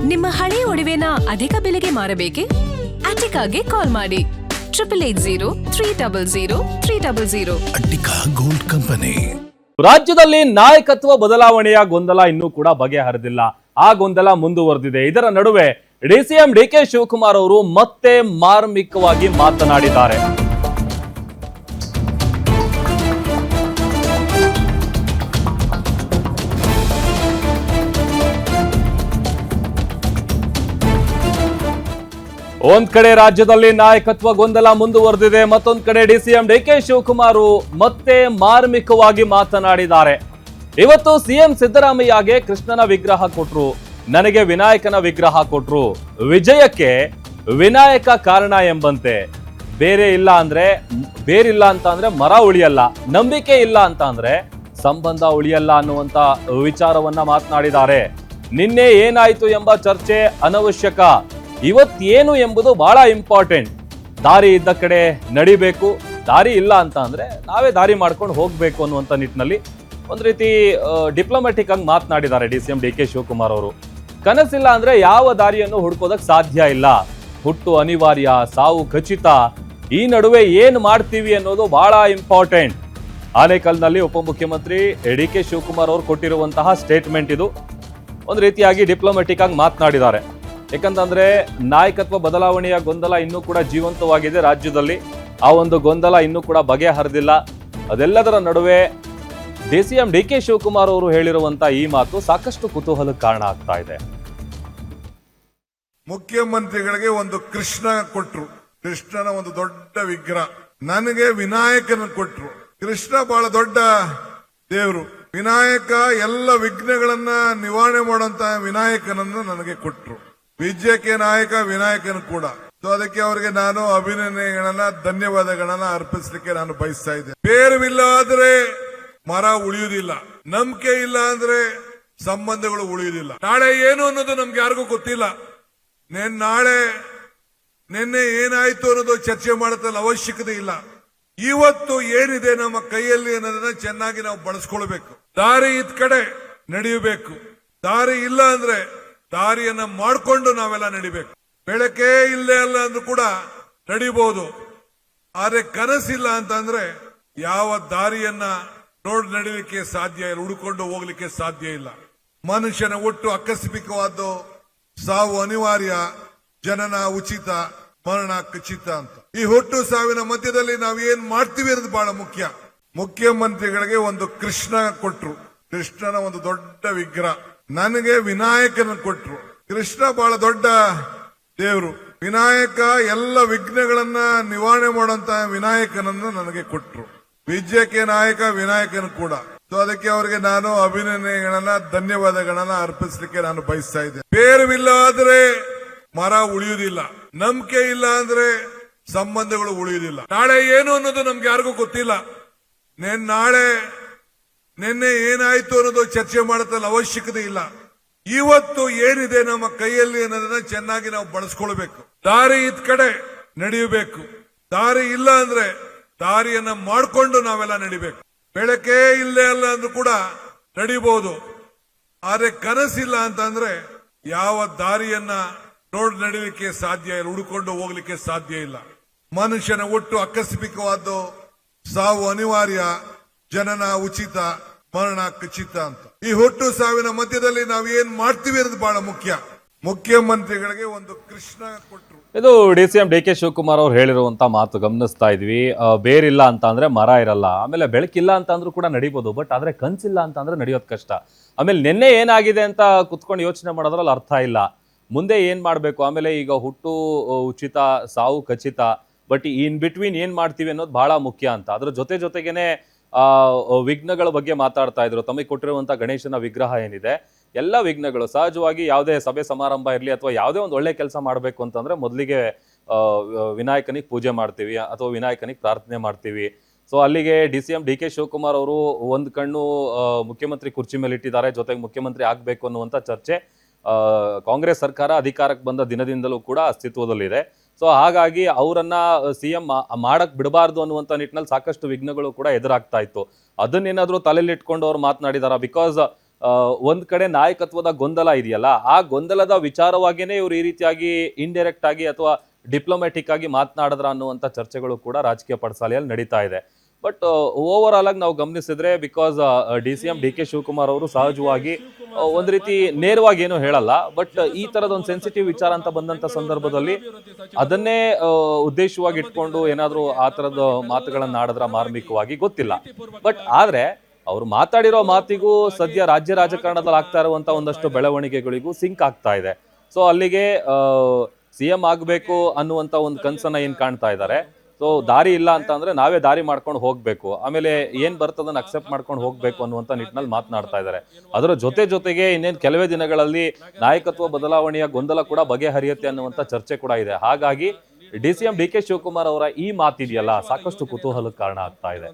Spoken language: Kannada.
ನಿಮ್ಮ ಹಳೆಯ ಒಡವೆನ ಅಧಿಕ ಬೆಲೆಗೆ ಮಾರಬೇಕೆ? ಅಟಿಕಾಗೆ ಕಾಲ್ ಮಾಡಿ 8880 ಅಟ್ಟಿಕಾ ಗೋಲ್ಡ್ ಕಂಪನಿ. ರಾಜ್ಯದಲ್ಲಿ ನಾಯಕತ್ವ ಬದಲಾವಣೆಯ ಗೊಂದಲ ಇನ್ನೂ ಕೂಡ ಬಗೆಹರಿದಿಲ್ಲ. ಆ ಗೊಂದಲ ಮುಂದುವರೆದಿದೆ. ಇದರ ನಡುವೆ ಡಿಸಿಎಂ ಡಿಕೆ ಶಿವಕುಮಾರ್ ಅವರು ಮತ್ತೆ ಮಾರ್ಮಿಕವಾಗಿ ಮಾತನಾಡಿದ್ದಾರೆ. ಒಂದ್ ಕಡೆ ರಾಜ್ಯದಲ್ಲಿ ನಾಯಕತ್ವ ಗೊಂದಲ ಮುಂದುವರೆದಿದೆ, ಮತ್ತೊಂದ್ ಕಡೆ ಡಿಸಿಎಂ ಡಿಕೆ ಶಿವಕುಮಾರ್ ಮತ್ತೆ ಮಾರ್ಮಿಕವಾಗಿ ಮಾತನಾಡಿದ್ದಾರೆ. ಇವತ್ತು ಸಿಎಂ ಸಿದ್ದರಾಮಯ್ಯಗೆ ಕೃಷ್ಣನ ವಿಗ್ರಹ ಕೊಟ್ರು, ನನಗೆ ವಿನಾಯಕನ ವಿಗ್ರಹ ಕೊಟ್ರು. ವಿಜಯಕ್ಕೆ ವಿನಾಯಕ ಕಾರಣ ಎಂಬಂತೆ. ಬೇರಿಲ್ಲ ಅಂತ ಅಂದ್ರೆ ಮರ ಉಳಿಯಲ್ಲ, ನಂಬಿಕೆ ಇಲ್ಲ ಅಂತ ಅಂದ್ರೆ ಸಂಬಂಧ ಉಳಿಯಲ್ಲ ಅನ್ನುವಂತ ವಿಚಾರವನ್ನ ಮಾತನಾಡಿದ್ದಾರೆ. ನಿನ್ನೆ ಏನಾಯ್ತು ಎಂಬ ಚರ್ಚೆ ಅನವಶ್ಯಕ, ಇವತ್ತೇನು ಎಂಬುದು ಬಹಳ ಇಂಪಾರ್ಟೆಂಟ್. ದಾರಿ ಇದ್ದ ಕಡೆ ನಡಿಬೇಕು, ದಾರಿ ಇಲ್ಲ ಅಂತ ಅಂದ್ರೆ ನಾವೇ ದಾರಿ ಮಾಡ್ಕೊಂಡು ಹೋಗ್ಬೇಕು ಅನ್ನುವಂಥ ನಿಟ್ಟಿನಲ್ಲಿ ಒಂದ್ ರೀತಿ ಡಿಪ್ಲೊಮ್ಯಾಟಿಕ್ ಆಗಿ ಮಾತನಾಡಿದ್ದಾರೆ ಡಿಸಿಎಂ ಡಿಕೆ ಶಿವಕುಮಾರ್ ಅವರು. ಕನಸಿಲ್ಲ ಅಂದ್ರೆ ಯಾವ ದಾರಿಯನ್ನು ಹುಡ್ಕೋದಕ್ ಸಾಧ್ಯ ಇಲ್ಲ, ಹುಟ್ಟು ಅನಿವಾರ್ಯ, ಸಾವು ಖಚಿತ, ಈ ನಡುವೆ ಏನ್ ಮಾಡ್ತೀವಿ ಅನ್ನೋದು ಬಹಳ ಇಂಪಾರ್ಟೆಂಟ್. ಆನೇಕಲ್ನಲ್ಲಿ ಉಪಮುಖ್ಯಮಂತ್ರಿ ಡಿಕೆ ಶಿವಕುಮಾರ್ ಅವರು ಕೊಟ್ಟಿರುವಂತಹ ಸ್ಟೇಟ್ಮೆಂಟ್ ಇದು. ಒಂದ್ ರೀತಿಯಾಗಿ ಡಿಪ್ಲೊಮ್ಯಾಟಿಕ್ ಆಗಿ ಮಾತನಾಡಿದ್ದಾರೆ. ಯಾಕಂತಂದ್ರೆ ನಾಯಕತ್ವ ಬದಲಾವಣೆಯ ಗೊಂದಲ ಇನ್ನೂ ಕೂಡ ಜೀವಂತವಾಗಿದೆ ರಾಜ್ಯದಲ್ಲಿ. ಆ ಒಂದು ಗೊಂದಲ ಇನ್ನೂ ಕೂಡ ಬಗೆಹರಿದಿಲ್ಲ. ಅದೆಲ್ಲದರ ನಡುವೆ ಡಿಸಿಎಂ ಡಿಕೆ ಶಿವಕುಮಾರ್ ಅವರು ಹೇಳಿರುವಂತ ಈ ಮಾತು ಸಾಕಷ್ಟು ಕುತೂಹಲಕ್ಕೆ ಕಾರಣ ಆಗ್ತಾ ಇದೆ. ಮುಖ್ಯಮಂತ್ರಿಗಳಿಗೆ ಒಂದು ಕೃಷ್ಣ ಕೊಟ್ರು, ಕೃಷ್ಣನ ಒಂದು ದೊಡ್ಡ ವಿಗ್ರಹ. ನನಗೆ ವಿನಾಯಕನ ಕೊಟ್ರು. ಕೃಷ್ಣ ಬಹಳ ದೊಡ್ಡ ದೇವರು. ವಿನಾಯಕ ಎಲ್ಲ ವಿಘ್ನಗಳನ್ನ ನಿವಾರಣೆ ಮಾಡುವಂತ ವಿನಾಯಕನನ್ನು ನನಗೆ ಕೊಟ್ರು. ವಿಜಯಕ್ಕೆ ನಾಯಕ ವಿನಾಯಕನ ಕೂಡ. ಸೊ ಅದಕ್ಕೆ ಅವರಿಗೆ ನಾನು ಅಭಿನಂದನೆಗಳನ್ನ, ಧನ್ಯವಾದಗಳನ್ನ ಅರ್ಪಿಸಲಿಕ್ಕೆ ನಾನು ಬಯಸ್ತಾ ಇದ್ದೇನೆ. ಬೇರುವಿಲ್ಲ ಆದ್ರೆ ಮರ ಉಳಿಯುವುದಿಲ್ಲ, ನಂಬಿಕೆ ಇಲ್ಲ ಅಂದ್ರೆ ಸಂಬಂಧಗಳು ಉಳಿಯುವುದಿಲ್ಲ. ನಾಳೆ ಏನು ಅನ್ನೋದು ನಮ್ಗೆ ಯಾರಿಗೂ ಗೊತ್ತಿಲ್ಲ. ನಿನ್ನೆ ಏನಾಯ್ತು ಅನ್ನೋದು ಚರ್ಚೆ ಮಾಡತಲ್ಲ ಅವಶ್ಯಕತೆ ಇಲ್ಲ. ಇವತ್ತು ಏನಿದೆ ನಮ್ಮ ಕೈಯಲ್ಲಿ ಅನ್ನೋದನ್ನ ಚೆನ್ನಾಗಿ ನಾವು ಬಳಸ್ಕೊಳ್ಬೇಕು. ದಾರಿ ಇದ್ ಕಡೆ ನಡೆಯಬೇಕು, ದಾರಿ ಇಲ್ಲ ಅಂದ್ರೆ ದಾರಿಯನ್ನ ಮಾಡಿಕೊಂಡು ನಾವೆಲ್ಲ ನಡಿಬೇಕು. ಬೆಳಕೇ ಇಲ್ಲೇ ಅಲ್ಲ ಅಂದ್ರೂ ಕೂಡ ನಡಿಬಹುದು, ಆದ್ರೆ ಕನಸಿಲ್ಲ ಅಂತಂದ್ರೆ ಯಾವ ದಾರಿಯನ್ನ ನಡಿಲಿಕ್ಕೆ ಸಾಧ್ಯ ಇಲ್ಲ, ಹುಡುಕೊಂಡು ಹೋಗ್ಲಿಕ್ಕೆ ಸಾಧ್ಯ ಇಲ್ಲ. ಮನುಷ್ಯನ ಹುಟ್ಟು ಆಕಸ್ಮಿಕವಾದ್ದು, ಸಾವು ಅನಿವಾರ್ಯ, ಜನನ ಉಚಿತ, ಮರಣ ಖಚಿತ ಅಂತ. ಈ ಹುಟ್ಟು ಸಾವಿನ ಮಧ್ಯದಲ್ಲಿ ನಾವು ಏನ್ ಮಾಡ್ತೀವಿ ಅನ್ನೋದು ಬಹಳ ಮುಖ್ಯ. ಮುಖ್ಯಮಂತ್ರಿಗಳಿಗೆ ಒಂದು ಕೃಷ್ಣ ಕೊಟ್ರು, ಕೃಷ್ಣನ ಒಂದು ದೊಡ್ಡ ವಿಗ್ರಹ. ನನಗೆ ವಿನಾಯಕನ ಕೊಟ್ರು. ಕೃಷ್ಣ ಬಹಳ ದೊಡ್ಡ ದೇವರು. ವಿನಾಯಕ ಎಲ್ಲ ವಿಘ್ನಗಳನ್ನ ನಿವಾರಣೆ ಮಾಡುವಂತ ವಿನಾಯಕನನ್ನು ನನಗೆ ಕೊಟ್ರು. ವಿಜಯಕ್ಕೆ ನಾಯಕ ವಿನಾಯಕನ ಕೂಡ. ಸೊ ಅದಕ್ಕೆ ಅವರಿಗೆ ನಾನು ಅಭಿನಂದನೆಗಳನ್ನ, ಧನ್ಯವಾದಗಳನ್ನ ಅರ್ಪಿಸಲಿಕ್ಕೆ ನಾನು ಬಯಸ್ತಾ ಇದ್ದೇನೆ. ಬೇರುವಿಲ್ಲ ಆದ್ರೆ ಮರ ಉಳಿಯುವುದಿಲ್ಲ, ನಂಬಿಕೆ ಇಲ್ಲ ಅಂದ್ರೆ ಸಂಬಂಧಗಳು ಉಳಿಯುವುದಿಲ್ಲ. ನಾಳೆ ಏನು ಅನ್ನೋದು ನಮ್ಗೆ ಯಾರಿಗೂ ಗೊತ್ತಿಲ್ಲ. ನಿನ್ನೆ ಏನಾಯ್ತು ಅನ್ನೋದು ಚರ್ಚೆ ಮಾಡತಲ್ಲ ಅವಶ್ಯಕತೆ ಇಲ್ಲ. ಇವತ್ತು ಏನಿದೆ ನಮ್ಮ ಕೈಯಲ್ಲಿ ಅನ್ನೋದನ್ನ ಚೆನ್ನಾಗಿ ನಾವು ಬಳಸ್ಕೊಳ್ಬೇಕು. ದಾರಿ ಇದ್ ಕಡೆ ನಡೆಯಬೇಕು, ದಾರಿ ಇಲ್ಲ ಅಂದ್ರೆ ದಾರಿಯನ್ನ ಮಾಡಿಕೊಂಡು ನಾವೆಲ್ಲ ನಡಿಬೇಕು. ಬೆಳಕೇ ಇಲ್ಲೇ ಅಲ್ಲ ಅಂದ್ರೂ ಕೂಡ ನಡಿಬಹುದು, ಆದ್ರೆ ಕನಸಿಲ್ಲ ಅಂತಂದ್ರೆ ಯಾವ ದಾರಿಯನ್ನ ನಡಿಲಿಕ್ಕೆ ಸಾಧ್ಯ ಇಲ್ಲ, ಹುಡುಕೊಂಡು ಹೋಗ್ಲಿಕ್ಕೆ ಸಾಧ್ಯ ಇಲ್ಲ. ಮನುಷ್ಯನ ಹುಟ್ಟು ಆಕಸ್ಮಿಕವಾದ್ದು, ಸಾವು ಅನಿವಾರ್ಯ, ಜನನ ಉಚಿತ, ಮರಣ ಖಚಿತ ಅಂತ. ಈ ಹುಟ್ಟು ಸಾವಿನ ಮಧ್ಯದಲ್ಲಿ ನಾವು ಏನ್ ಮಾಡ್ತೀವಿ ಅನ್ನೋದು ಬಹಳ ಮುಖ್ಯ. ಮುಖ್ಯಮಂತ್ರಿಗಳಿಗೆ ಒಂದು ಕೃಷ್ಣ ಕೊಟ್ರು. ಇದು ಡಿಸಿಎಂ ಡಿಕೆ ಶಿವಕುಮಾರ್ ಅವರು ಹೇಳಿರುವಂತ ಮಾತು ಗಮನಿಸ್ತಾ ಇದ್ವಿ. ಬೇರಿಲ್ಲ ಅಂತ ಅಂದ್ರೆ ಮರ ಇರಲ್ಲ, ಆಮೇಲೆ ಬೆಳಕಿಲ್ಲ ಅಂತ ಅಂದ್ರೂ ಕೂಡ ನಡಿಬಹುದು, ಬಟ್ ಆದ್ರೆ ಕನ್ಸಿಲ್ಲ ಅಂತ ಅಂದ್ರೆ ನಡೆಯೋದು ಕಷ್ಟ. ಆಮೇಲೆ ನಿನ್ನೆ ಏನಾಗಿದೆ ಅಂತ ಕುತ್ಕೊಂಡು ಯೋಚನೆ ಮಾಡೋದ್ರಲ್ಲಿ ಅರ್ಥ ಇಲ್ಲ. ಮುಂದೆ ಏನ್ ಮಾಡ್ಬೇಕು, ಆಮೇಲೆ ಈಗ ಹುಟ್ಟು ಉಚಿತ, ಸಾವು ಖಚಿತ, ಬಟ್ ಇನ್ ಬಿಟ್ವೀನ್ ಏನ್ ಮಾಡ್ತೀವಿ ಅನ್ನೋದು ಬಹಳ ಮುಖ್ಯ ಅಂತ. ಅದ್ರ ಜೊತೆಗೇನೆ ವಿಘ್ನಗಳ ಬಗ್ಗೆ ಮಾತಾಡ್ತಾ ಇದ್ರು. ತಮಗೆ ಕೊಟ್ಟಿರುವಂತ ಗಣೇಶನ ವಿಗ್ರಹ ಏನಿದೆ, ಎಲ್ಲ ವಿಘ್ನಗಳು ಸಹಜವಾಗಿ ಯಾವುದೇ ಸಭೆ ಸಮಾರಂಭ ಇರಲಿ ಅಥವಾ ಯಾವುದೇ ಒಂದು ಒಳ್ಳೆ ಕೆಲಸ ಮಾಡಬೇಕು ಅಂತಂದ್ರೆ ಮೊದಲಿಗೆ ವಿನಾಯಕನಿಗೆ ಪೂಜೆ ಮಾಡ್ತೀವಿ ಅಥವಾ ವಿನಾಯಕನಿಗೆ ಪ್ರಾರ್ಥನೆ ಮಾಡ್ತೀವಿ. ಸೊ ಅಲ್ಲಿಗೆ ಡಿಸಿಎಂ ಡಿಕೆ ಶಿವಕುಮಾರ್ ಅವರು ಒಂದು ಕಣ್ಣು ಮುಖ್ಯಮಂತ್ರಿ ಕುರ್ಚಿ ಮೇಲೆ ಇಟ್ಟಿದ್ದಾರೆ, ಜೊತೆಗೆ ಮುಖ್ಯಮಂತ್ರಿ ಆಗ್ಬೇಕು ಅನ್ನುವಂಥ ಚರ್ಚೆ ಕಾಂಗ್ರೆಸ್ ಸರ್ಕಾರ ಅಧಿಕಾರಕ್ಕೆ ಬಂದ ದಿನದಿಂದಲೂ ಕೂಡ ಅಸ್ತಿತ್ವದಲ್ಲಿದೆ. ಸೊ ಹಾಗಾಗಿ ಅವರನ್ನ ಸಿಎಂ ಮಾಡಕ್ ಬಿಡಬಾರ್ದು ಅನ್ನುವಂಥ ನಿಟ್ಟಿನಲ್ಲಿ ಸಾಕಷ್ಟು ವಿಘ್ನಗಳು ಕೂಡ ಎದುರಾಗ್ತಾ ಇತ್ತು. ಅದನ್ನೇನಾದ್ರೂ ತಲೆಯಲ್ಲಿ ಇಟ್ಕೊಂಡು ಅವ್ರು ಮಾತನಾಡಿದಾರ? ಬಿಕಾಸ್ ಒಂದ್ ಕಡೆ ನಾಯಕತ್ವದ ಗೊಂದಲ ಇದೆಯಲ್ಲ, ಆ ಗೊಂದಲದ ವಿಚಾರವಾಗಿನೇ ಇವ್ರು ಈ ರೀತಿಯಾಗಿ ಇಂಡೈರೆಕ್ಟ್ ಆಗಿ ಅಥವಾ ಡಿಪ್ಲೊಮ್ಯಾಟಿಕ್ ಆಗಿ ಮಾತನಾಡಿದ್ರ ಅನ್ನುವಂಥ ಚರ್ಚೆಗಳು ಕೂಡ ರಾಜಕೀಯ ಪಡಸಾಲೆಯಲ್ಲಿ ನಡೀತಾ ಇದೆ. ಬಟ್ ಓವರ್ ಆಲ್ ಆಗಿ ನಾವು ಗಮನಿಸಿದ್ರೆ, ಬಿಕಾಸ್ DCM DK ಶಿವಕುಮಾರ್ ಅವರು ಸಹಜವಾಗಿ ಒಂದ್ ರೀತಿ ನೇರವಾಗಿ ಏನು ಹೇಳಲ್ಲ, ಬಟ್ ಈ ತರದ ಒಂದು ಸೆನ್ಸಿಟಿವ್ ವಿಚಾರ ಅಂತ ಬಂದಂತ ಸಂದರ್ಭದಲ್ಲಿ ಅದನ್ನೇ ಉದ್ದೇಶವಾಗಿ ಇಟ್ಕೊಂಡು ಏನಾದ್ರೂ ಆ ತರದ ಮಾತುಗಳನ್ನ ಆಡಿದ್ರ ಮಾರ್ಮಿಕವಾಗಿ ಗೊತ್ತಿಲ್ಲ. ಬಟ್ ಆದ್ರೆ ಅವ್ರು ಮಾತಾಡಿರೋ ಮಾತಿಗೂ ಸದ್ಯ ರಾಜ್ಯ ರಾಜಕಾರಣದಲ್ಲಿ ಆಗ್ತಾ ಇರುವಂತ ಒಂದಷ್ಟು ಬೆಳವಣಿಗೆಗಳಿಗೂ ಸಿಂಕ್ ಆಗ್ತಾ ಇದೆ. ಸೊ ಅಲ್ಲಿಗೆ CM ಆಗ್ಬೇಕು ಅನ್ನುವಂತ ಒಂದು ಕನ್ಸನ್ನ ಏನ್ ಕಾಣ್ತಾ ಇದ್ದಾರೆ. ಸೊ ದಾರಿ ಇಲ್ಲ ಅಂತ ಅಂದ್ರೆ ನಾವೇ ದಾರಿ ಮಾಡ್ಕೊಂಡು ಹೋಗ್ಬೇಕು, ಆಮೇಲೆ ಏನ್ ಬರ್ತದನ್ನ ಅಕ್ಸೆಪ್ಟ್ ಮಾಡ್ಕೊಂಡು ಹೋಗ್ಬೇಕು ಅನ್ನುವಂತ ನಿಟ್ಟಿನಲ್ಲಿ ಮಾತನಾಡ್ತಾ ಇದ್ದಾರೆ. ಅದರ ಜೊತೆಗೆ ಇನ್ನೇನ್ ಕೆಲವೇ ದಿನಗಳಲ್ಲಿ ನಾಯಕತ್ವ ಬದಲಾವಣೆಯ ಗೊಂದಲ ಕೂಡ ಬಗೆಹರಿಯುತ್ತೆ ಅನ್ನುವಂತ ಚರ್ಚೆ ಕೂಡ ಇದೆ. ಹಾಗಾಗಿ DCM DK ಶಿವಕುಮಾರ್ ಅವರ ಈ ಮಾತಿದೆಯಲ್ಲ, ಸಾಕಷ್ಟು ಕುತೂಹಲಕ್ಕೆ ಕಾರಣ ಆಗ್ತಾ ಇದೆ.